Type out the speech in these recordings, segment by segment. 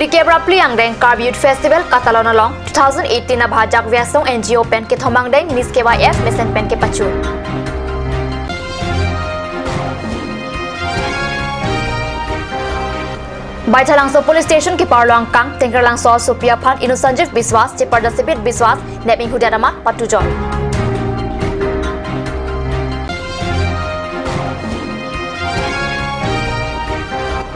Plikebra Pliang Deng Karbi Youth Festival Catalan along 2018 na bhajak vyasong NGO pen ke thomang deng Miss KYF mesen pen ke pachu. Baita langso police station ke parluang kang tengker langso supia phan inu Sanjeev Biswas che parda sipit Biswas neping hudadama patujon.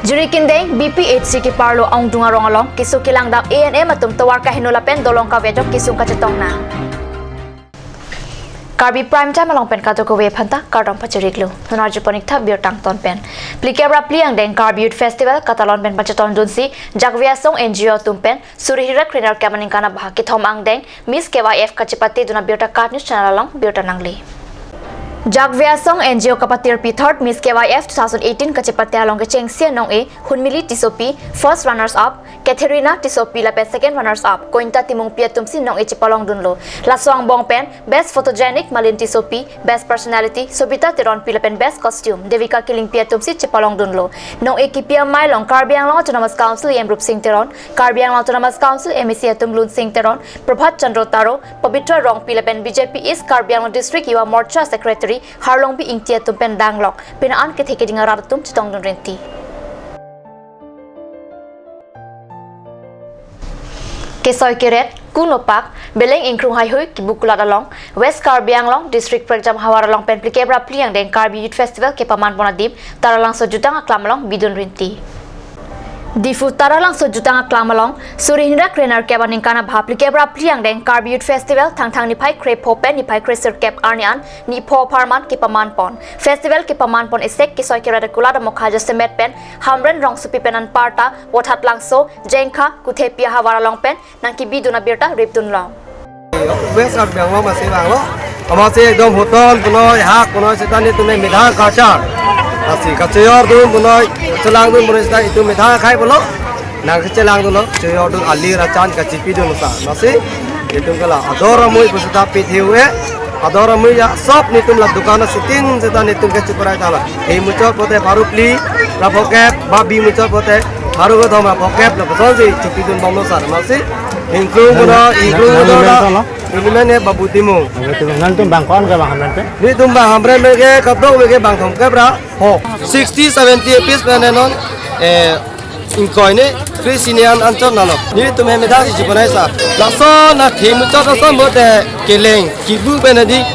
Juri kindeng BPHC ki parlo ang dunga rongalong kisu kilang dam ANM atum tawar ka hinulapen dolong ka vejok kisung ka chetong na. Karbi prime time along pen kato ko we phanta kardom pachiriklu hunarju ponik tha bior tang ton pen plikebra pliang deng Karbi Youth Festival Catalan pen pachaton dunsi jakvia song NGO tumpen surihira trainer kamaning kana bah ki thomang deng Miss KYF kachipati duna biota card news channel along biota nangli Jakvia song NGO kapatir pi third Miss KYF 2018 kachipati along ke chengsia nong e hunmili tisopi first runners up Katharina tisopi la pen second runners up kointa timung pia tumsi nong e chipalong dunlo laswang bong pen best photogenic malin tisopi best personality sobita tiron pila pen best costume devika killing pia tumsi chipalong dunlo nong e kipia mai long Karbiang long autonomous council em rup sing teron Karbiang long autonomous council MEC atum lun sing teron Prabhat Chandra Taro pavitra rong pila pen BJP East Karbiang district yuwa morcha secretary Harlong bi ingtia tumpen danglok pinaan ke theke dinga ratum chitong dun renti Kesoy Kiret Kunopak Beleng Inkrung Hai Hui Kibukulat along West Karbiang long district program hawar along pen plikebra pliang deng Karbi Youth Festival ke paman ponadip taralang sojutang aklam along bidun rinti Difu taralang sojutang aklam along surihindra trainer kebaning kana bha plikebra pliang deng Karbi Youth Festival thang nipai krep hopen nipai kreser kep arnian ni po parman ke paman pon festival ke paman pon esek ke soy kerada kulada mokhaja semet pen hamren rong supi penan parta wathat langso jengkha kuthepia hawara long pen nangki biduna birta riptun long West Karbiang lo masih bang lo masih dom hotel punoi hak punoi setan itu midang kacar asih kacior tu punoi celang tu punoi setan itu midang kai pulo nang celang tu lo ceyor tu ali racan kacipi tu nusa masih itu kala adora mui peserta PTUE adora mui ya sop ni tum la dukan sitin setan itu keciperai tala hei muncul pote baru pli la bokep babi muncul pote baru ke thoma bokep la beson si cipi tu bom nusa masih Ingkung ada ini mana babu timung. Nanti bangkon ke bang hamran pe? Ini tumbang hamran mereka kapro mereka bang thom ke bra. 60-70 piece mana non? Ingkoi ni Kristinian ancor nalo. Ini tu memang dah dijual sa. Langsung nak himu cakap langsung buat keleng. Kibu penadi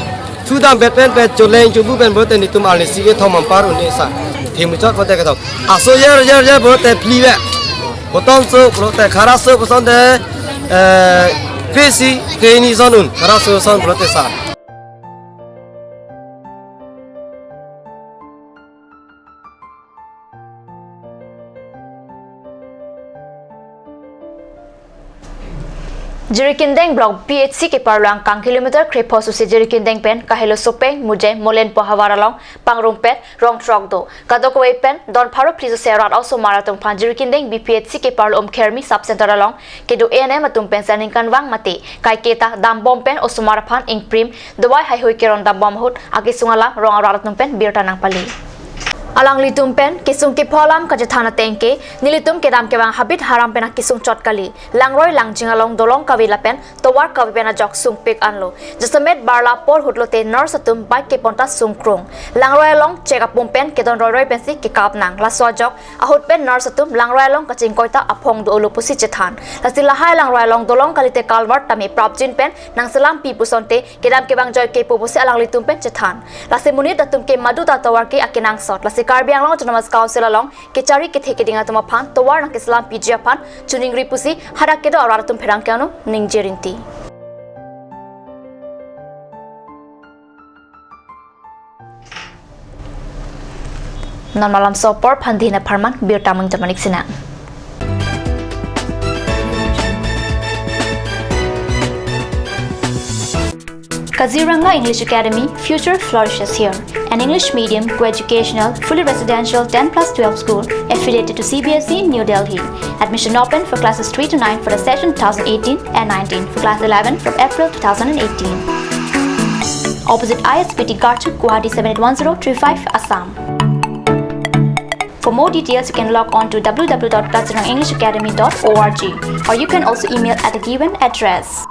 sudah berpen pe joleng kibu pen buat ni tu malah sih thom ampar ni sa. Himu cakap buat kita. Aso yer buat pliwe. Betul so buat keras so betul deh. Krisi kini sonun karasu son protesa. Jirikindeng blok PHC ke parluang kang kilometer krepo susi jirikindeng pen kahelo sopeng muje molen pohawara long pangrumpet rong trok do kadoko pen don pharo prizo serat also marathon phan jirikindeng BPHC ke parlo kermi sub center along kedo ANM atum pen saning kanwang mate kai keta dam bom pen osumara phan ing prim dawai hai hoi keron dam bom hut agi sungala rong aratum pen birta nang pali Alang litum pen kisung ki pholam ka jathana tengke nilitum ke dam ke bang habit haram pena kisung chotkali langroi langjing along dolong kawila pen towar kawi pena jok sung pik anlo jasamet barla por hutlote nurse atum bike ke ponta sung krong langroi along check up pen ke don roi pensi ke kap nang la so jok ahut pen nurse atum langroi along ka ching koita aphong do olo pusi chethan lasila hai langroi along dolong kalite kalwar tami prapjin pen nang salam pi pusonte ke dam ke bang joy ke pusi alang litum pen chethan lase munit atum ke madu ta tawar ke akinang sot Karbiang long autonomous council along kecari ke theke dinga tuma phan towar nak Islam PJ phan chuning ripusi harak ke do aratum pherang kanu ningjerinti non malam sopor phandina pharman bir tamang jamanik sina Kaziranga English Academy future flourishes here. An English medium co-educational, fully residential 10+12 school affiliated to CBSE New Delhi. Admission open for classes 3 to 9 for the session 2018 and 19 for class 11 from April 2018. Opposite ISPT Garchuk, Guwahati 781035 Assam. For more details, you can log on to www.platinumenglishabacademy.org or you can also email at the given address.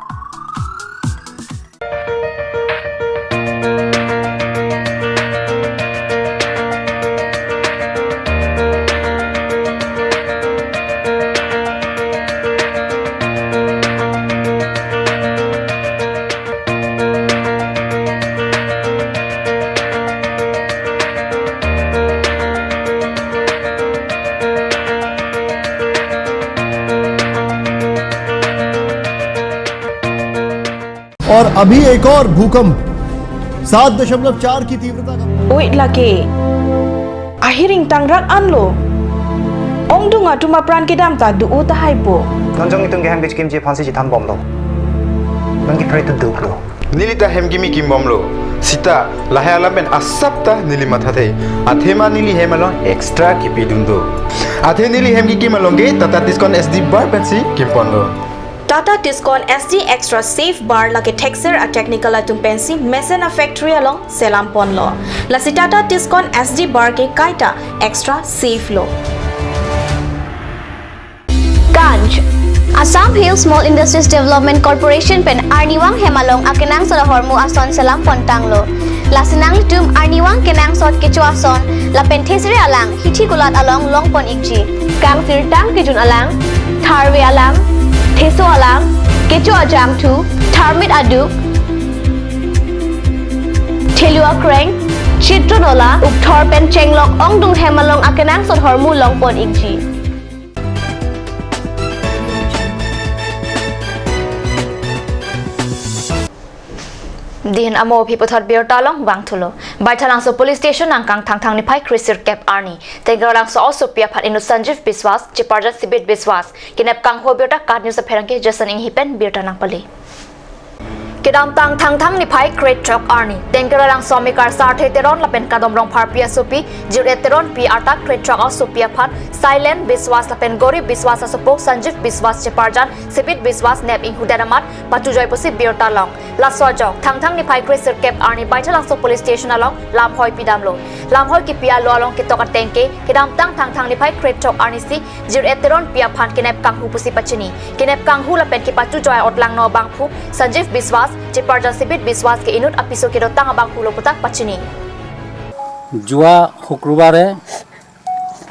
और अभी एक और भूकंप 7.4 की तीव्रता का Uy lagi. Ahiring tangrak anlo. Ong dunga tuma pran kidam ta du uta haipo. Nanjong itong geham bich kimchi phansi ji tham bomlo. Nangi pray to duklo. Nilita hemgimi kimbomlo. Sita lahalamen asapta nili mathate. Athema nili hemalon extra kipidundo. Athe nili hemgi kimalonge tata discount SD bar pensi kimponlo. Tata Discount SD Extra Safe Bar lagi texture a technical atum pensi Mesena Factory along Selam Pon lo. Lasi Tata Discount SD Bar ke kaita extra safe lo. Ganj Assam Hill Small Industries Development Corporation pen Arniwang Hemalong akenang sa hormu ason Selam Pontang lo. Lasinang litum Arniwang kenang sot kecu ason la penthesre alang hithi gulat along longpon ikji. Kang tirtang kijun alang Karbi alang Theso alang, kecho ajam tu, tharmit aduk, thelua kreng, chitronola, ukthor pen chenglok ong dung hemalong akenang sot hormu longpon ikji. Dihin amo pipothot biar talong wang thulo. Baithalang so police station angkang thang ni pai krisir cap arni. Tengalang so also pia phat inu Sanjeev Biswas, Chiparjat Sibit Biswas. Kinap kang ho biota card news apherang ke Jason ing hipen biota nang pali. Kidam thang ni pai crate truck arni. Tengalang so me car sar teron lapen kadom rong phar pia sopi, jure teron pi arta crate truck also pia phat silent Biswas lapen gori Biswas asopok Sanjeev Biswas Chiparjat Sibit Biswas nep ing hudanamat patu joy posi biota long. Laso jok thang ni pai krisir cap arni baithalang so police station along lam hoi pidam lo lam hoi ki pia lo along ki toka tengke kidam thang ni pai crate truck arni si jir eteron pia phan kinep kang hu pusi pachini kinep kang hu la pen ki patu joy otlang no bang phu Sanjeev Biswas Chiparjat Sibit Biswas ke inut apiso ki dotang bang hu lo putak pachini যোৱা শুক্ৰবাৰে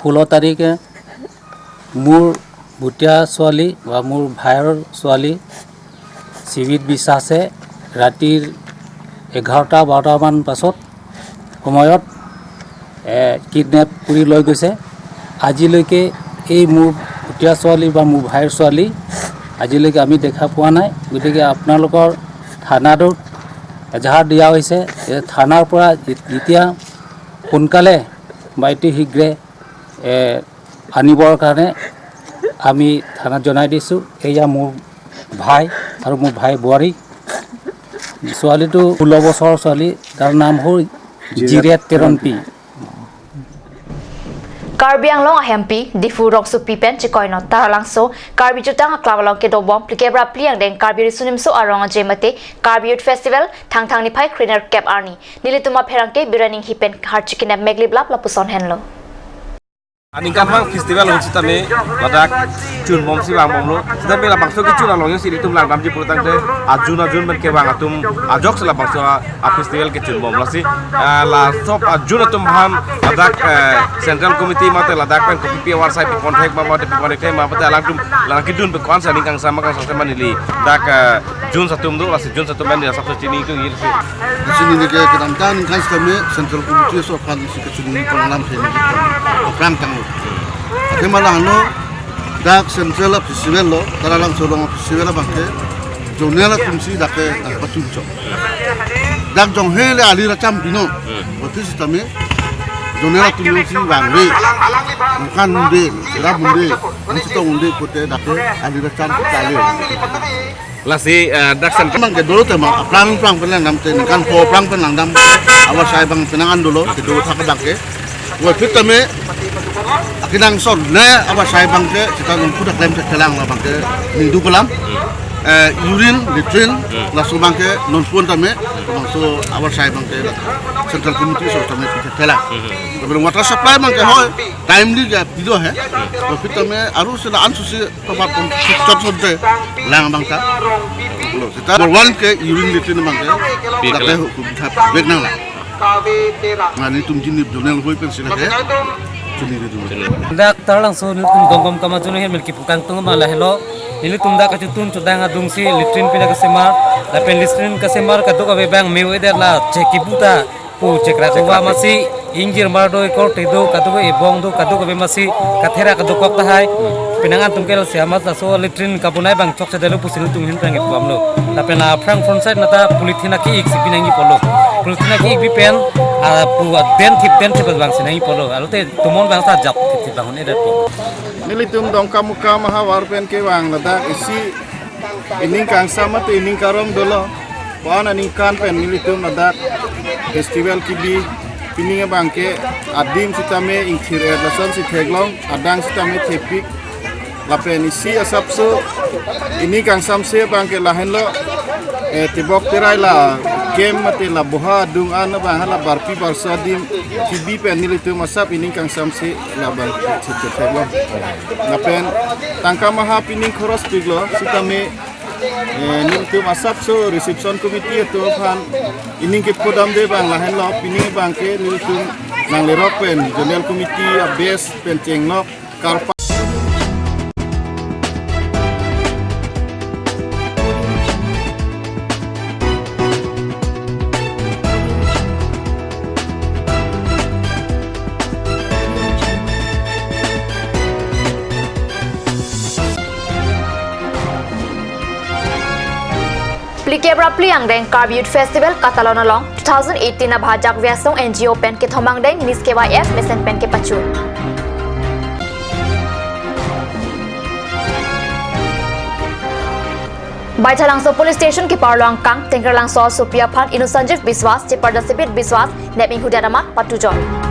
16 তাৰিখে মোৰ ভুটীয়া ছোৱালী বা মোৰ ভাইৰ ছোৱালী চিবিত বিশ্বাসে ৰাতিৰ 11-12 মান পাছত সময়ত কিডনেপ কৰি লৈ গৈছে আজিলৈকে এই মোৰ ভুটীয়া ছোৱালী বা মোৰ ভাইৰ ছোৱালী আজিলৈকে আমি দেখা পোৱা নাই গতিকে আপোনালোকৰ থানাটোত এজাহাৰ দিয়া হৈছে থানাৰ পৰা যেতিয়া সোনকালে বাইটি শীঘ্ৰে আনিবৰ কাৰণে আমি থানাত জনাই দিছোঁ এয়া মোৰ ভাই আৰু মোৰ ভাই বোৱাৰী ছোৱালীটো 16 বছৰৰ ছোৱালী তাৰ নাম হ'ল জিৰেট তেৰনপি Karbi ang long ahempi difu rok su pipen chikoino taralang so Karbi jutang aklabalong ke dobom plikebra pliang deng Karbi risunim so arong jemate Karbi Youth Festival thang ni pai cleaner cap arni nilituma pherangke biraning hipen harchikinap megliblap lapuson henlo Aningkan bang festival hujit kami ladak cun bom si bang bomlo sedang bela bangso ke cun alongnya sini tum lang damji pulutang te ajun ben ke bang atum ajok sela bangso a festival ke cun bom lasi la sop ajun atum ham ladak central committee mate ladak pen kopi pi war sai kontak ma mate ma pate alang tum lang kidun be kon saning kang sama nili dak jun satum do lasi jun satum ben ya sabso cini tu yil di sini ni ke kadang kan kami central committee so kan si ke sini program sini program tang kemana ano dak central festival lo taralang solong festival bangke jonela kumsi dak patunco dak jong hele ali racam dino waktu sistemnya jonela kumsi bangre bukan munde sira munde mesti to munde kote dak ali racam kali lasi dak central memang ke dulu tema perang penang nam ten kan po perang penang nam awas saya bang penangan dulu kedua tak bangke waktu teme akinang son ne awas saya bangke kita ngumpul dak lem kelang bangke minggu kelam urine latrine langsung bangke non pun tame langsung awal saya bangke central committee so tame kita tela tapi water supply bangke hoy timely ja pido hai tapi tame harus ada ansusi tempat cocok sonte lang bangka lo kita one ke urine latrine bangke kita hukum beg nang lah ngani tum jini donel hoy pen sila ke dak tarlang so tum gongom kama juno hen milki pukang tung ma lahelo ini tumda ka chutun chudanga dungsi litrin pina ka semar la pen litrin ka semar ka to ka bang mewe der la chekibuta pu chekra wa masi injir mardo ko tedo ka to e bong do ka to ka be masi ka thera ka do kop ta hai pinangan tungkel siamat la so litrin ka bunai bang chok chadelo pusil tung hin tang ipamlo la pen la front front side nata polithina ki ik sipinangi polo polithina ki ik bi pen a pu den thip bang sinangi polo alote tumon bang ta jap thip bangun eder pi nilitum dong kamuka maha warpen ke wang ladak isi ining kang sama tu ining karom dolo wan aning kan pen nilitum ladak festival kibi pininga bangke adim sitame ingthir lason si theglong adang sitame thepik lapen isi asapso ini kang samse bangke lahen lo tibok tirai la game mate la boha dung an bang hala barpi barsa dim kibi pen nilitum asap ini kang samse la bang theglong lapen tangka maha pining khoros piglo sitame nilitum asap so reception committee to phan ining ke podam de bang lahen lo pining bangke nilitum nang lerok pen general committee abes pen chengnok karpa Plikebra pliang deng Karbi Youth Festival Catalona long 2018 na bhajak vyasong NGO pen ke thomang deng Miss KYF mesen pen ke pachu. Baithalang so police station ke parlang kang tengkerlang so Sophia Phan Inu Sanjeev Biswas che Pardasipit Biswas neping hudanamat patujon.